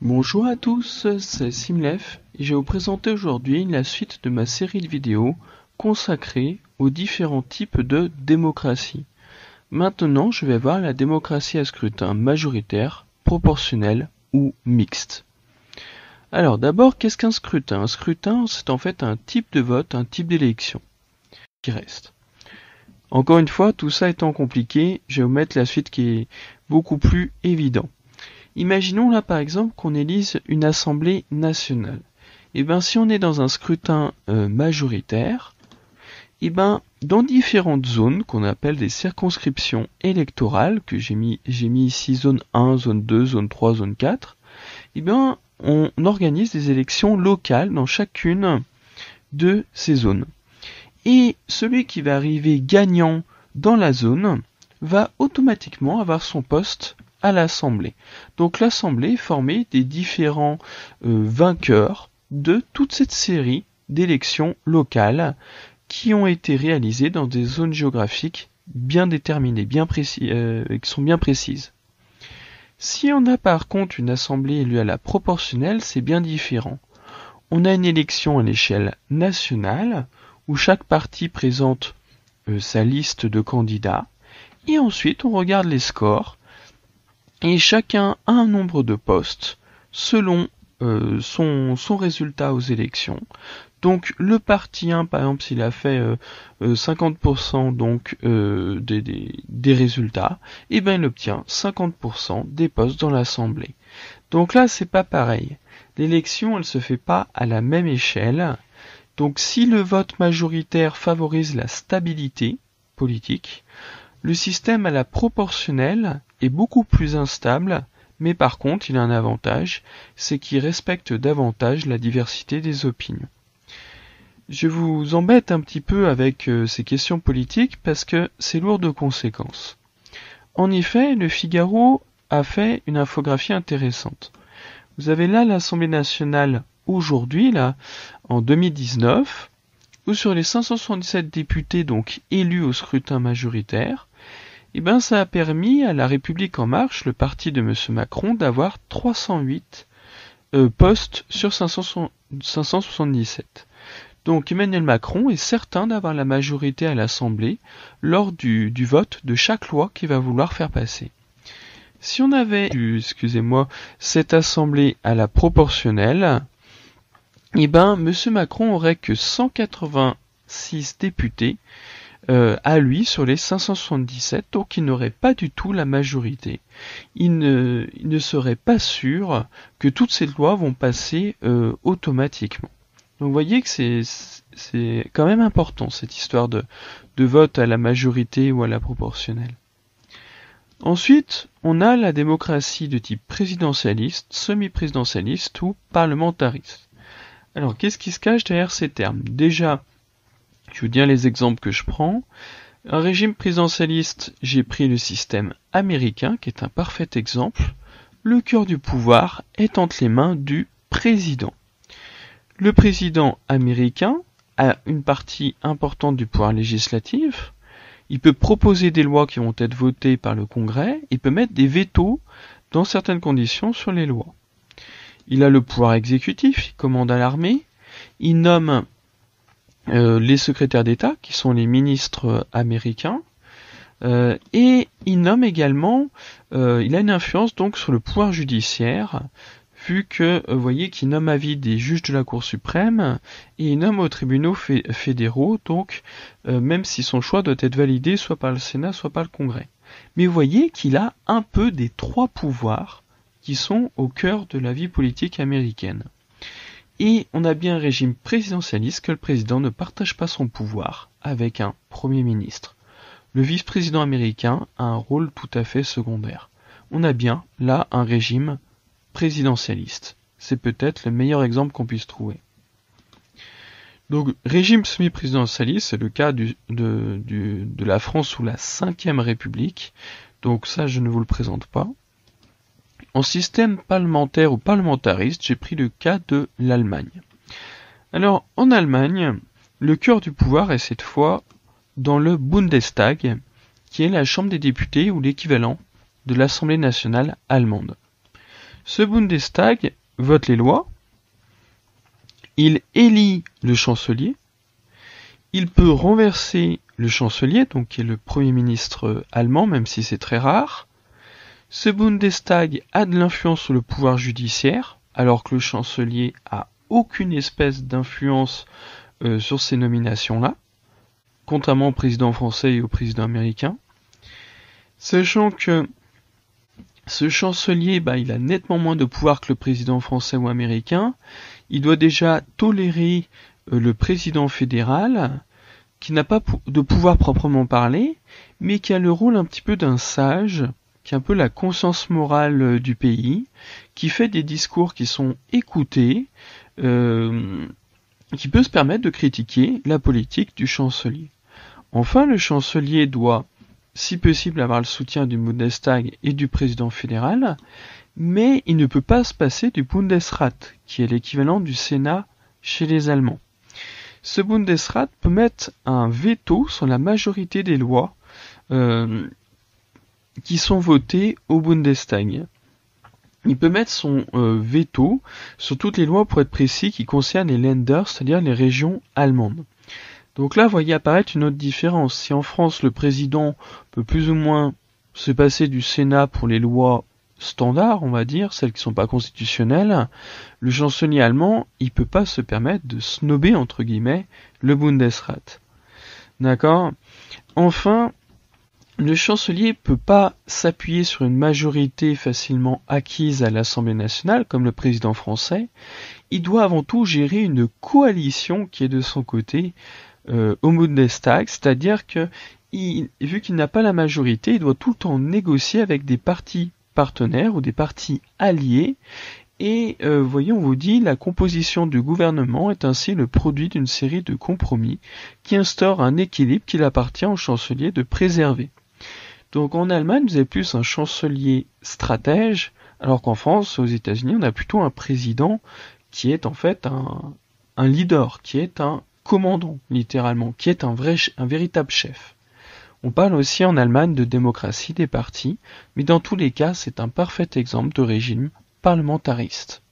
Bonjour à tous, c'est Simlef et je vais vous présenter aujourd'hui la suite de ma série de vidéos consacrée aux différents types de démocratie. Maintenant, je vais voir la démocratie à scrutin majoritaire, proportionnel ou mixte. Alors d'abord, qu'est-ce qu'un scrutin? Un scrutin, c'est en fait un type de vote, un type d'élection qui reste. Encore une fois, tout ça étant compliqué, je vais vous mettre la suite qui est beaucoup plus évidente. Imaginons là par exemple qu'on élise une assemblée nationale. Et bien si on est dans un scrutin majoritaire, et ben dans différentes zones qu'on appelle des circonscriptions électorales, que j'ai mis ici zone 1, zone 2, zone 3, zone 4, et ben on organise des élections locales dans chacune de ces zones. Et celui qui va arriver gagnant dans la zone va automatiquement avoir son poste à l'Assemblée. Donc l'Assemblée est formée des différents vainqueurs de toute cette série d'élections locales qui ont été réalisées dans des zones géographiques bien déterminées, qui sont bien précises. Si on a par contre une assemblée élue à la proportionnelle, c'est bien différent. On a une élection à l'échelle nationale où chaque parti présente sa liste de candidats et ensuite on regarde les scores et chacun a un nombre de postes selon son résultat aux élections. Donc le parti 1 par exemple s'il a fait 50% donc des résultats, et ben il obtient 50% des postes dans l'Assemblée. Donc là c'est pas pareil. L'élection elle se fait pas à la même échelle. Donc si le vote majoritaire favorise la stabilité politique, le système à la proportionnelle est beaucoup plus instable, mais par contre il a un avantage, c'est qu'il respecte davantage la diversité des opinions. Je vous embête un petit peu avec ces questions politiques parce que c'est lourd de conséquences. En effet, le Figaro a fait une infographie intéressante. Vous avez là l'Assemblée nationale aujourd'hui, là, en 2019, où sur les 577 députés donc élus au scrutin majoritaire, et ben ça a permis à la République en marche, le parti de M. Macron, d'avoir 308 postes sur 577. Donc Emmanuel Macron est certain d'avoir la majorité à l'Assemblée lors du vote de chaque loi qu'il va vouloir faire passer. Si on avait cette Assemblée à la proportionnelle, et ben M. Macron aurait que 186 députés à lui sur les 577, donc il n'aurait pas du tout la majorité. Il ne serait pas sûr que toutes ces lois vont passer automatiquement. Donc vous voyez que c'est quand même important cette histoire de vote à la majorité ou à la proportionnelle. Ensuite, on a la démocratie de type présidentialiste, semi-présidentialiste ou parlementariste. Alors qu'est-ce qui se cache derrière ces termes? Déjà, je vous dire les exemples que je prends. Un régime présidentialiste, j'ai pris le système américain, qui est un parfait exemple. Le cœur du pouvoir est entre les mains du président. Le président américain a une partie importante du pouvoir législatif. Il peut proposer des lois qui vont être votées par le Congrès. Il peut mettre des vétos dans certaines conditions sur les lois. Il a le pouvoir exécutif, il commande à l'armée. Il nomme les secrétaires d'État, qui sont les ministres américains, et il nomme également, il a une influence donc sur le pouvoir judiciaire, vu que, vous voyez qu'il nomme à vie des juges de la Cour suprême, et il nomme aux tribunaux fédéraux, donc même si son choix doit être validé soit par le Sénat, soit par le Congrès. Mais vous voyez qu'il a un peu des trois pouvoirs qui sont au cœur de la vie politique américaine. Et on a bien un régime présidentialiste que le président ne partage pas son pouvoir avec un premier ministre. Le vice-président américain a un rôle tout à fait secondaire. On a bien là un régime présidentialiste. C'est peut-être le meilleur exemple qu'on puisse trouver. Donc régime semi-présidentialiste, c'est le cas de la France sous la 5e République. Donc ça je ne vous le présente pas. En système parlementaire ou parlementariste, j'ai pris le cas de l'Allemagne. Alors, en Allemagne, le cœur du pouvoir est cette fois dans le Bundestag, qui est la chambre des députés ou l'équivalent de l'Assemblée nationale allemande. Ce Bundestag vote les lois, il élit le chancelier, il peut renverser le chancelier, donc qui est le premier ministre allemand, même si c'est très rare. Ce Bundestag a de l'influence sur le pouvoir judiciaire, alors que le chancelier a aucune espèce d'influence sur ces nominations-là, contrairement au président français et au président américain. Sachant que ce chancelier, il a nettement moins de pouvoir que le président français ou américain. Il doit déjà tolérer le président fédéral, qui n'a pas de pouvoir proprement parler, mais qui a le rôle un petit peu d'un sage, qui est un peu la conscience morale du pays, qui fait des discours qui sont écoutés, qui peut se permettre de critiquer la politique du chancelier. Enfin, le chancelier doit, si possible, avoir le soutien du Bundestag et du président fédéral, mais il ne peut pas se passer du Bundesrat, qui est l'équivalent du Sénat chez les Allemands. Ce Bundesrat peut mettre un veto sur la majorité des lois qui sont votées au Bundestag. Il peut mettre son veto sur toutes les lois, pour être précis, qui concernent les Länder, c'est-à-dire les régions allemandes. Donc là, vous voyez apparaître une autre différence. Si en France, le président peut plus ou moins se passer du Sénat pour les lois standards, on va dire, celles qui ne sont pas constitutionnelles, le chancelier allemand, il peut pas se permettre de snober, entre guillemets, le Bundesrat. D'accord ? Enfin, le chancelier peut pas s'appuyer sur une majorité facilement acquise à l'Assemblée nationale, comme le président français. Il doit avant tout gérer une coalition qui est de son côté au Bundestag, c'est-à-dire que vu qu'il n'a pas la majorité, il doit tout le temps négocier avec des partis partenaires ou des partis alliés. Et voyez, on vous dit, la composition du gouvernement est ainsi le produit d'une série de compromis qui instaurent un équilibre qu'il appartient au chancelier de préserver. Donc en Allemagne, vous avez plus un chancelier stratège, alors qu'en France, aux États-Unis, on a plutôt un président qui est en fait un leader, qui est un commandant, littéralement, qui est un véritable chef. On parle aussi en Allemagne de démocratie des partis, mais dans tous les cas, c'est un parfait exemple de régime parlementariste.